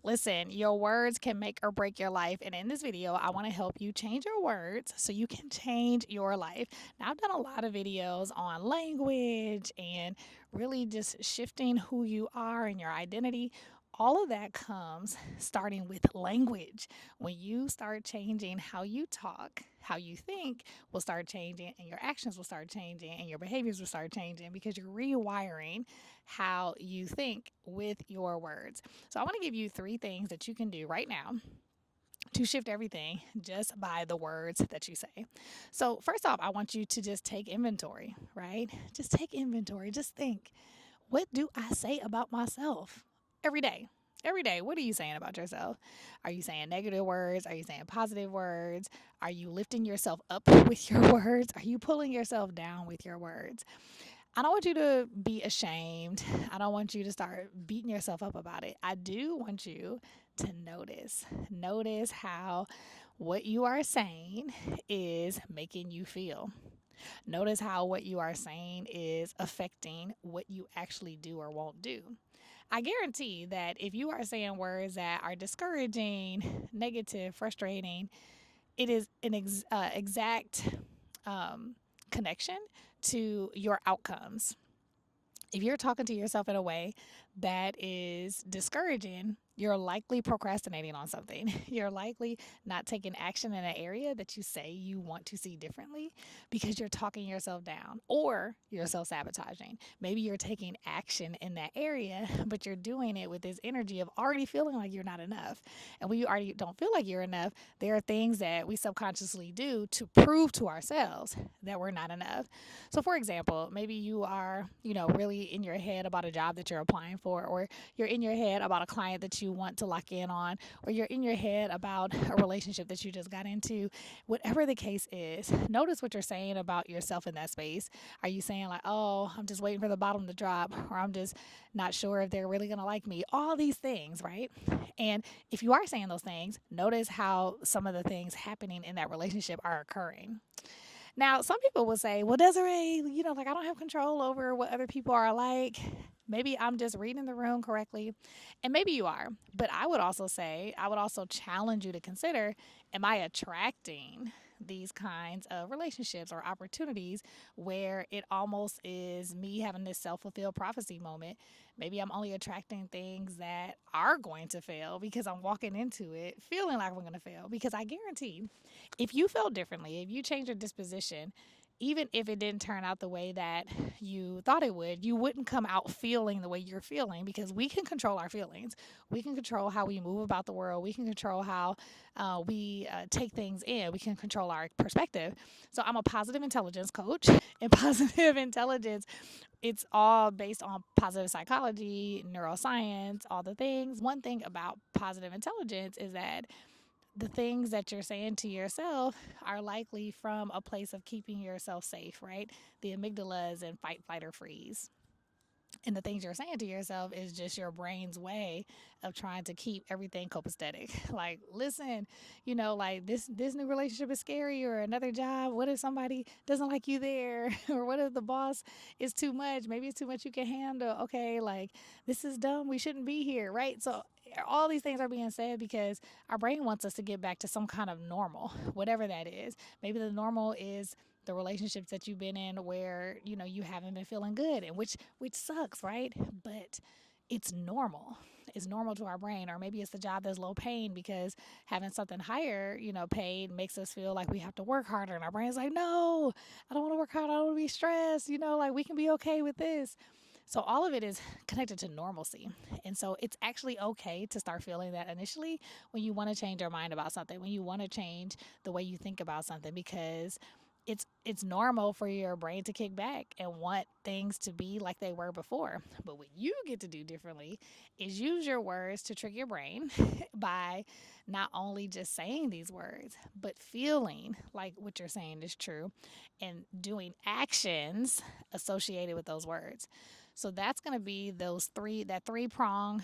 Listen, your words can make or break your life. And in this video, I want to help you change your words so you can change your life. Now, I've done a lot of videos on language and really just shifting who you are and your identity. All of that comes starting with language. When you start changing how you talk, how you think will start changing, and your actions will start changing, and your behaviors will start changing because you're rewiring how you think with your words. So, I want to give you three things that you can do right now to shift everything just by the words that you say. So, first off, I want you to just take inventory, right? Just take inventory. Just think, what do I say about myself every day? Every day, what are you saying about yourself? Are you saying negative words? Are you saying positive words? Are you lifting yourself up with your words? Are you pulling yourself down with your words? I don't want you to be ashamed. I don't want you to start beating yourself up about it. I do want you to notice. Notice how what you are saying is making you feel. Notice how what you are saying is affecting what you actually do or won't do. I guarantee that if you are saying words that are discouraging, negative, frustrating, it is an exact connection to your outcomes. If you're talking to yourself in a way that is discouraging, you're likely procrastinating on something. You're likely not taking action in an area that you say you want to see differently because you're talking yourself down or you're self sabotaging. Maybe you're taking action in that area, but you're doing it with this energy of already feeling like you're not enough. And when you already don't feel like you're enough, there are things that we subconsciously do to prove to ourselves that we're not enough. So, for example, maybe you are, really in your head about a job that you're applying for, or you're in your head about a client that you want to lock in on, or you're in your head about a relationship that you just got into. Whatever the case is, notice what you're saying about yourself in that space. Are you saying, like, oh, I'm just waiting for the bottom to drop, or I'm just not sure if they're really going to like me? All these things, right? And if you are saying those things, notice how some of the things happening in that relationship are occurring. Now, some people will say, well, Desiree, like I don't have control over what other people are like. Maybe I'm just reading the room correctly. And maybe you are. But I would also say, I would also challenge you to consider, am I attracting these kinds of relationships or opportunities where it almost is me having this self fulfilled prophecy moment? Maybe I'm only attracting things that are going to fail because I'm walking into it feeling like we're going to fail. Because I guarantee if you felt differently, if you changed your disposition, even if it didn't turn out the way that you thought it would, you wouldn't come out feeling the way you're feeling because we can control our feelings. We can control how we move about the world. We can control how we take things in. We can control our perspective. So I'm a positive intelligence coach, and positive intelligence, it's all based on positive psychology, neuroscience, all the things. One thing about positive intelligence is that the things that you're saying to yourself are likely from a place of keeping yourself safe, right? The amygdala is in fight, flight, or freeze. And the things you're saying to yourself is just your brain's way of trying to keep everything copacetic. Like, listen, like this new relationship is scary, or another job. What if somebody doesn't like you there? Or what if the boss is too much? Maybe it's too much you can handle. Okay, like this is dumb. We shouldn't be here, right? So all these things are being said because our brain wants us to get back to some kind of normal, whatever that is. Maybe the normal is the relationships that you've been in where you haven't been feeling good, and which sucks, right? But it's normal. It's normal to our brain. Or maybe it's the job that's low paying because having something higher paid makes us feel like we have to work harder, and our brain's like, no, I don't want to work hard, I don't want to be stressed, like we can be okay with this. So all of it is connected to normalcy. And so it's actually okay to start feeling that initially when you want to change your mind about something, when you want to change the way you think about something, because it's normal for your brain to kick back and want things to be like they were before. But what you get to do differently is use your words to trick your brain by not only just saying these words, but feeling like what you're saying is true and doing actions associated with those words. So that's going to be that three prong,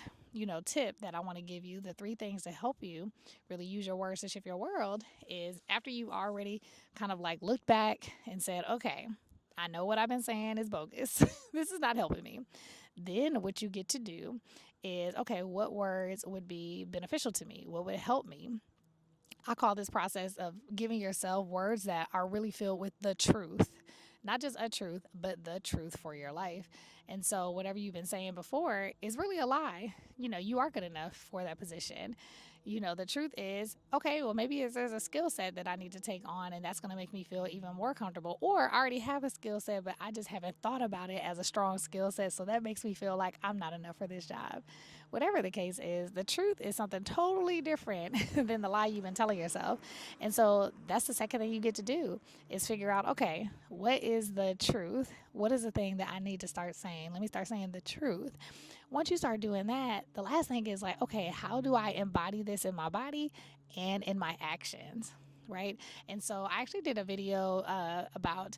tip that I want to give you. The three things to help you really use your words to shift your world is after you already kind of like looked back and said, okay, I know what I've been saying is bogus. This is not helping me. Then what you get to do is okay, what words would be beneficial to me? What would help me? I call this process of giving yourself words that are really filled with the truth. Not just a truth, but the truth for your life. And so, whatever you've been saying before is really a lie. You are good enough for that position. The truth is, okay, well, maybe there's a skill set that I need to take on, and that's going to make me feel even more comfortable. Or I already have a skill set, but I just haven't thought about it as a strong skill set. So that makes me feel like I'm not enough for this job. Whatever the case is, the truth is something totally different than the lie you've been telling yourself. And so that's the second thing you get to do is figure out, okay, what is the truth? What is the thing that I need to start saying? Let me start saying the truth. Once you start doing that, the last thing is like, okay, how do I embody this in my body and in my actions? Right. And so I actually did a video about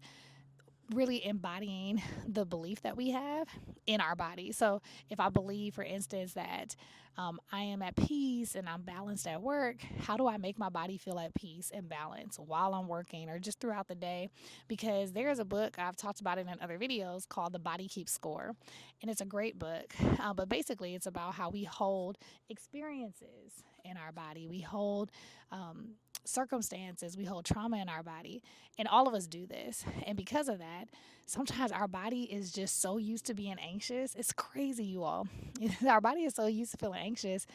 really embodying the belief that we have in our body. So, if I believe, for instance, that I am at peace and I'm balanced at work, how do I make my body feel at peace and balance while I'm working or just throughout the day? Because there's a book, I've talked about it in other videos, called The Body Keeps Score. And it's a great book. But basically, it's about how we hold experiences in our body. We hold circumstances, we hold trauma in our body, and all of us do this. And because of that, sometimes our body is just so used to being anxious. It's crazy, you all. Our body is so used to feeling anxious.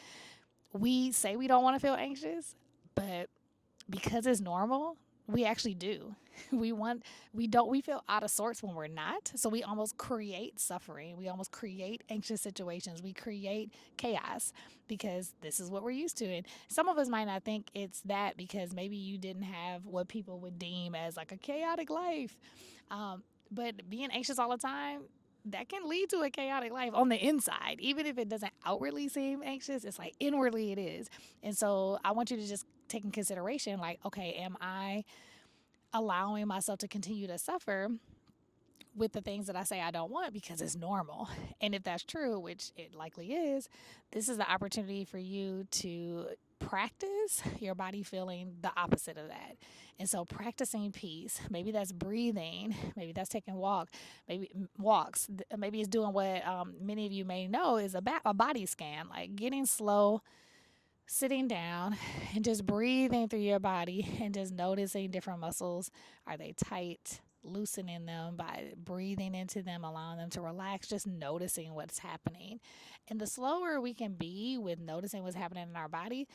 We say we don't want to feel anxious, but because it's normal, we actually do. We feel out of sorts when we're not. So we almost create suffering. We almost create anxious situations. We create chaos because this is what we're used to. And some of us might not think it's that because maybe you didn't have what people would deem as like a chaotic life. But being anxious all the time, that can lead to a chaotic life on the inside. Even if it doesn't outwardly seem anxious, it's like inwardly it is. And so I want you to just take in consideration like, okay, am I allowing myself to continue to suffer with the things that I say I don't want because it's normal? And if that's true, which it likely is, this is the opportunity for you to practice your body feeling the opposite of that. And so practicing peace, maybe that's breathing, maybe that's taking maybe walks, maybe it's doing what many of you may know is a body scan, like getting slow, sitting down and just breathing through your body and just noticing different muscles. Are they tight? Loosening them by breathing into them, allowing them to relax, just noticing what's happening. And the slower we can be with noticing what's happening in our body,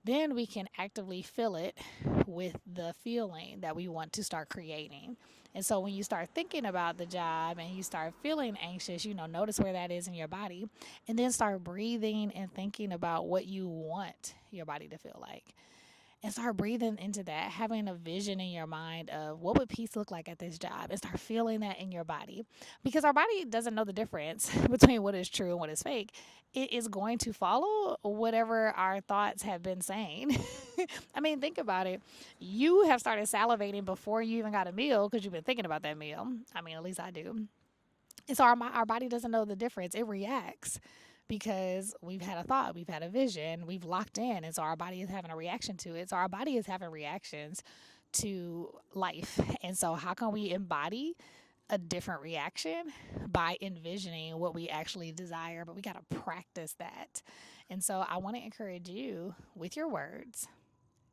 then we can actively fill it with the feeling that we want to start creating. And so when you start thinking about the job and you start feeling anxious, notice where that is in your body and then start breathing and thinking about what you want your body to feel like. And start breathing into that, having a vision in your mind of what would peace look like at this job, and start feeling that in your body. Because our body doesn't know the difference between what is true and what is fake. It is going to follow whatever our thoughts have been saying. I mean, think about it. You have started salivating before you even got a meal because you've been thinking about that meal. I mean, at least I do. And so our body doesn't know the difference. It reacts because we've had a thought, we've had a vision, we've locked in. And so our body is having a reaction to it. So our body is having reactions to life. And so, how can we embody a different reaction? By envisioning what we actually desire, but we got to practice that. And so, I want to encourage you with your words,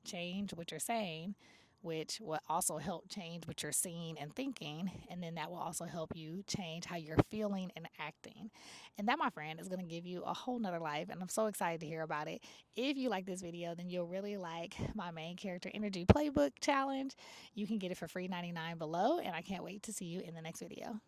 change what you're saying, which will also help change what you're seeing and thinking. And then that will also help you change how you're feeling and acting. And that, my friend, is going to give you a whole nother life. And I'm so excited to hear about it. If you like this video, then you'll really like my main character energy playbook challenge. You can get it for free $99 below. And I can't wait to see you in the next video.